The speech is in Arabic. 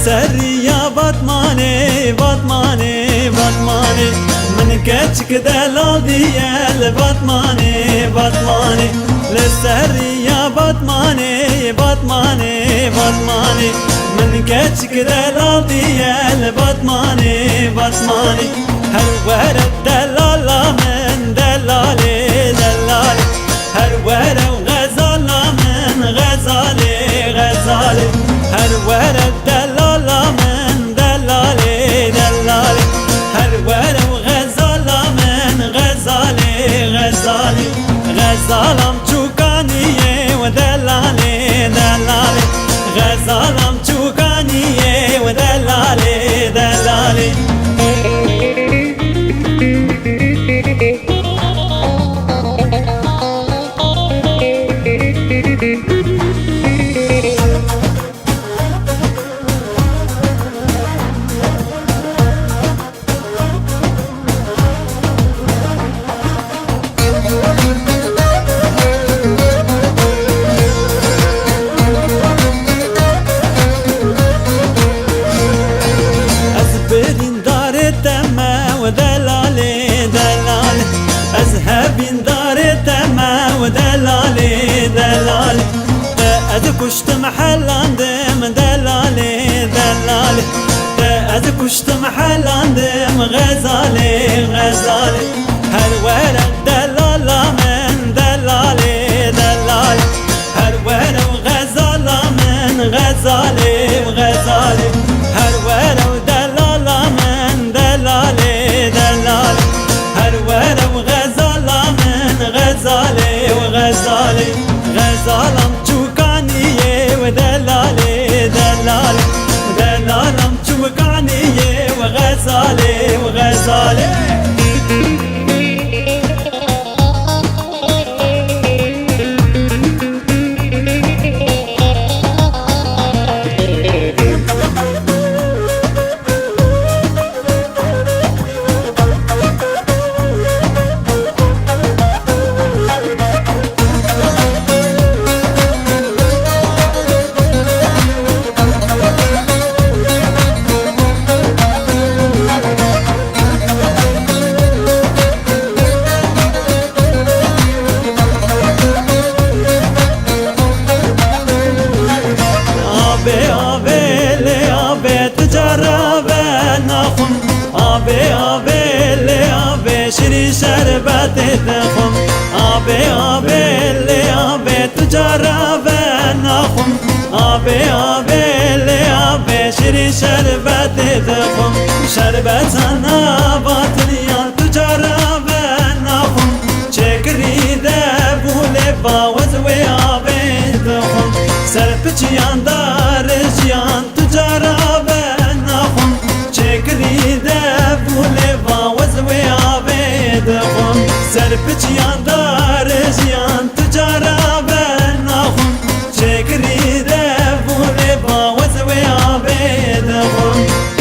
سريا بطماني بطماني بطماني من كتشك دلال ديال بطماني بطماني للسريا بطماني بطماني بطماني من كتشك دلال ديال بطماني بطماني هالورد دلال من دلالي دلالي هالورد وغزال من غزالي غزالي هالورد دلال من دلالي دلالي هالورد وغزال من غزالي غزالي غزالم تشوكانية ودلالي دلالي غزالم تشوكانية ودلالي دلالي ودلالي دلالي أذهب دار التما ودلالي دلالي أذكشت محل عندم دلالي دلالي أذكشت محل عندم غزالي غزالي هالورد دلال من دلالي دلالي هالورد وغزال من غزالي وغزالي هالورد دلال من دلالي دلالي هالورد وغزال من غزالي وغزالي غزالم تشوكانية ودلالي دلالي دلالم تشوكانية وغزالي وغزالي شري شربت تخم اللي تجرب نخم اللي شري شربت تخم شربت انا باطليا تجرب نخم شكري ذاب ولبا وزوي تخم سربت ياندار جيان تجرب نخم شكري ذاب ولبا وزوي دخم سربت ياندار